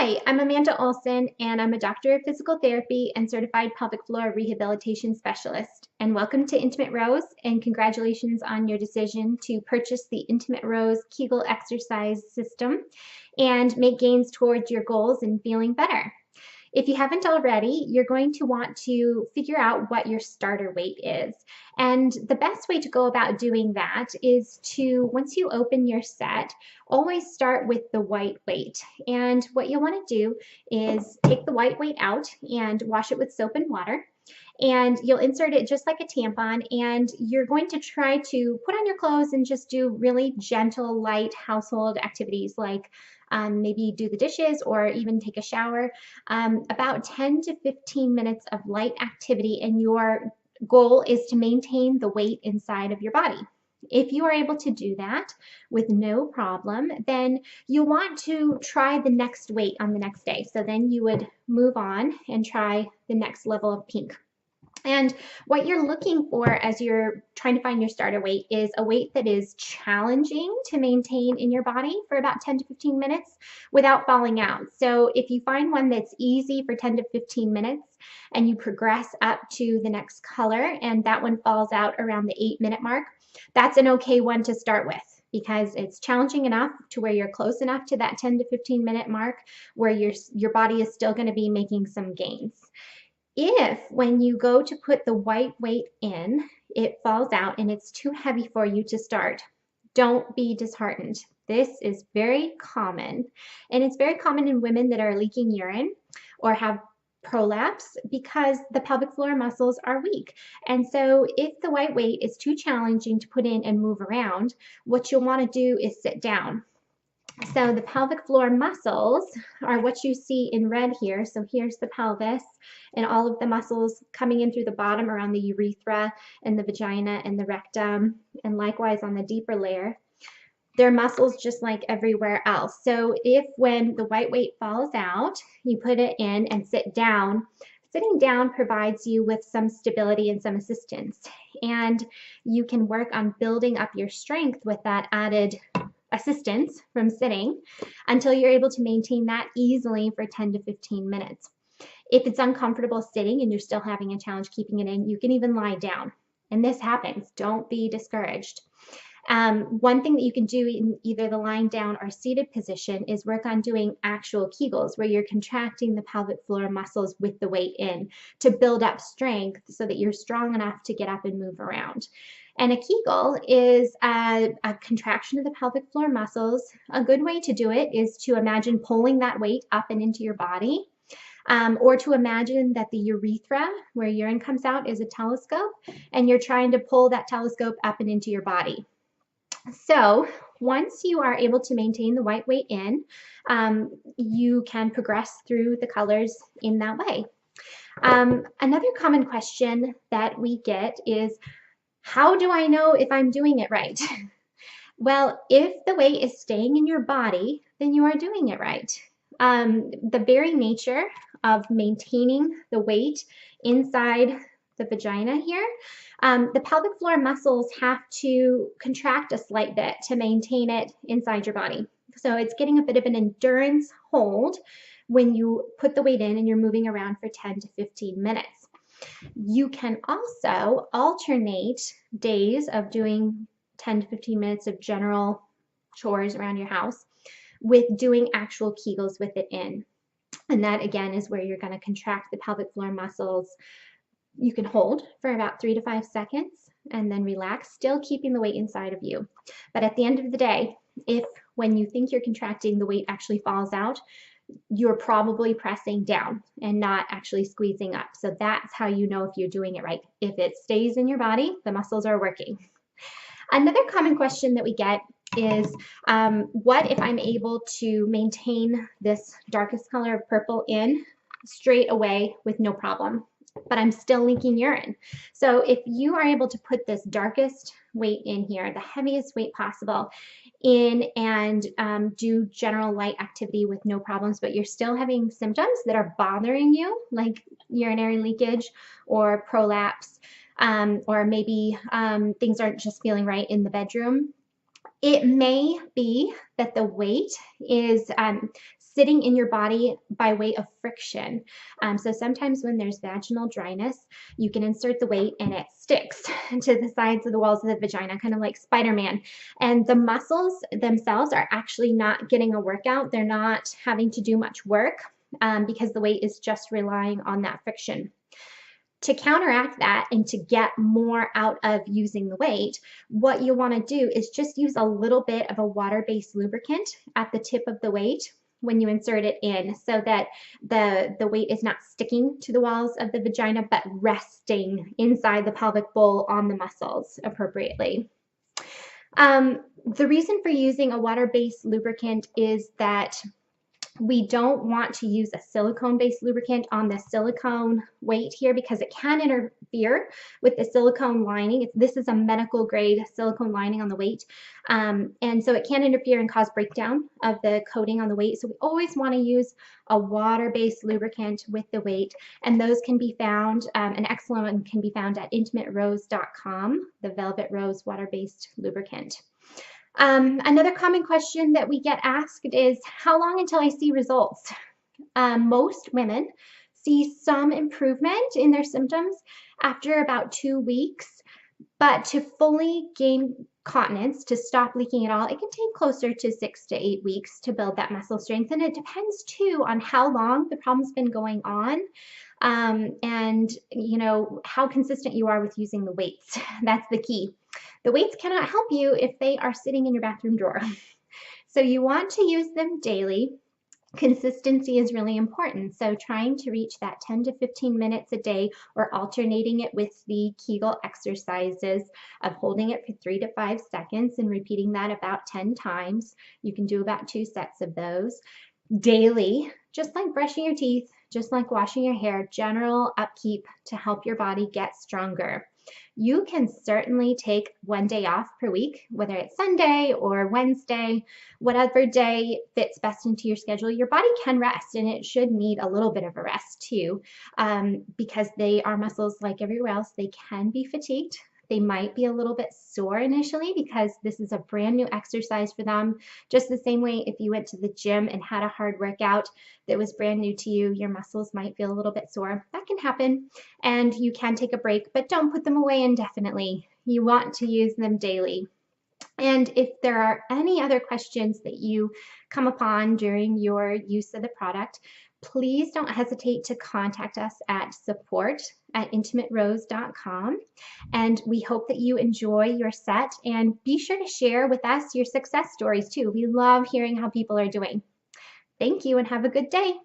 Hi, I'm Amanda Olson, and I'm a doctor of physical therapy and certified pelvic floor rehabilitation specialist. And welcome to Intimate Rose, and congratulations on your decision to purchase the Intimate Rose Kegel exercise system and make gains towards your goals and feeling better. If you haven't already, you're going to want to figure out what your starter weight is. And the best way to go about doing that is to, once you open your set, always start with the white weight. And what you'll want to do is take the white weight out and wash it with soap and water. And you'll insert it just like a tampon, and you're going to try to put on your clothes and just do really gentle, light household activities like maybe do the dishes or even take a shower. About 10 to 15 minutes of light activity, and your goal is to maintain the weight inside of your body. If you are able to do that with no problem, then you'll want to try the next weight on the next day. So then you would move on and try the next level of pink. And what you're looking for as you're trying to find your starter weight is a weight that is challenging to maintain in your body for about 10 to 15 minutes without falling out. So if you find one that's easy for 10 to 15 minutes and you progress up to the next color and that one falls out around the 8-minute mark, that's an okay one to start with, because it's challenging enough to where you're close enough to that 10 to 15-minute mark where your body is still going to be making some gains. If when you go to put the white weight in, it falls out and it's too heavy for you to start, don't be disheartened. This is very common, and it's very common in women that are leaking urine or have prolapse because the pelvic floor muscles are weak. And so if the white weight is too challenging to put in and move around, what you'll want to do is sit down. So the pelvic floor muscles are what you see in red here. So here's the pelvis and all of the muscles coming in through the bottom around the urethra and the vagina and the rectum, and likewise on the deeper layer. They're muscles just like everywhere else. So if when the white weight falls out, you put it in and sit down, sitting down provides you with some stability and some assistance. And you can work on building up your strength with that added assistance from sitting until you're able to maintain that easily for 10 to 15 minutes. If it's uncomfortable sitting and you're still having a challenge keeping it in, you can even lie down. And this happens. Don't be discouraged. One thing that you can do in either the lying down or seated position is work on doing actual Kegels, where you're contracting the pelvic floor muscles with the weight in to build up strength so that you're strong enough to get up and move around. And a Kegel is a contraction of the pelvic floor muscles. A good way to do it is to imagine pulling that weight up and into your body, or to imagine that the urethra, where urine comes out, is a telescope, and you're trying to pull that telescope up and into your body. So once you are able to maintain the white weight in, you can progress through the colors in that way. Another common question that we get is, how do I know if I'm doing it right? Well, if the weight is staying in your body, then you are doing it right. The very nature of maintaining the weight inside the vagina here, the pelvic floor muscles have to contract a slight bit to maintain it inside your body. So it's getting a bit of an endurance hold when you put the weight in and you're moving around for 10 to 15 minutes. You can also alternate days of doing 10 to 15 minutes of general chores around your house with doing actual Kegels with it in. And that again is where you're going to contract the pelvic floor muscles. You can hold for about 3 to 5 seconds and then relax, still keeping the weight inside of you. But at the end of the day, if when you think you're contracting, the weight actually falls out, you're probably pressing down and not actually squeezing up. So that's how you know if you're doing it right. If it stays in your body, the muscles are working. Another common question that we get is, what if I'm able to maintain this darkest color of purple in straight away with no problem, but I'm still leaking urine? So if you are able to put this darkest weight in here, the heaviest weight possible in, and do general light activity with no problems, but you're still having symptoms that are bothering you, like urinary leakage or prolapse, or maybe things aren't just feeling right in the bedroom, it may be that the weight is sitting in your body by way of friction. So sometimes when there's vaginal dryness, you can insert the weight and it sticks to the sides of the walls of the vagina, kind of like Spider-Man. And the muscles themselves are actually not getting a workout. They're not having to do much work because the weight is just relying on that friction. To counteract that and to get more out of using the weight, what you want to do is just use a little bit of a water-based lubricant at the tip of the weight when you insert it in, so that the weight is not sticking to the walls of the vagina, but resting inside the pelvic bowl on the muscles appropriately. The reason for using a water-based lubricant is that we don't want to use a silicone-based lubricant on the silicone weight here because it can interfere with the silicone lining. This is a medical grade silicone lining on the weight. And so it can interfere and cause breakdown of the coating on the weight. So we always want to use a water-based lubricant with the weight. And those can be found, an excellent one can be found at intimaterose.com, the Velvet Rose water-based lubricant. Another common question that we get asked is, how long until I see results? Most women see some improvement in their symptoms after about 2 weeks, but to fully gain continence, to stop leaking at all, it can take closer to 6 to 8 weeks to build that muscle strength. And it depends too on how long the problem's been going on. And how consistent you are with using the weights. That's the key. The weights cannot help you if they are sitting in your bathroom drawer. So you want to use them daily. Consistency is really important. So trying to reach that 10 to 15 minutes a day, or alternating it with the Kegel exercises of holding it for 3 to 5 seconds and repeating that about 10 times. You can do about 2 sets of those daily, just like brushing your teeth, just like washing your hair, general upkeep to help your body get stronger. You can certainly take 1 day off per week, whether it's Sunday or Wednesday, whatever day fits best into your schedule. Your body can rest, and it should need a little bit of a rest too, because they are muscles like everywhere else. They can be fatigued. They might be a little bit sore initially because this is a brand new exercise for them. Just the same way if you went to the gym and had a hard workout that was brand new to you, your muscles might feel a little bit sore. That can happen, and you can take a break, but don't put them away indefinitely. You want to use them daily. And if there are any other questions that you come upon during your use of the product, please don't hesitate to contact us at support@intimaterose.com. And we hope that you enjoy your set, and be sure to share with us your success stories too. We love hearing how people are doing. Thank you and have a good day.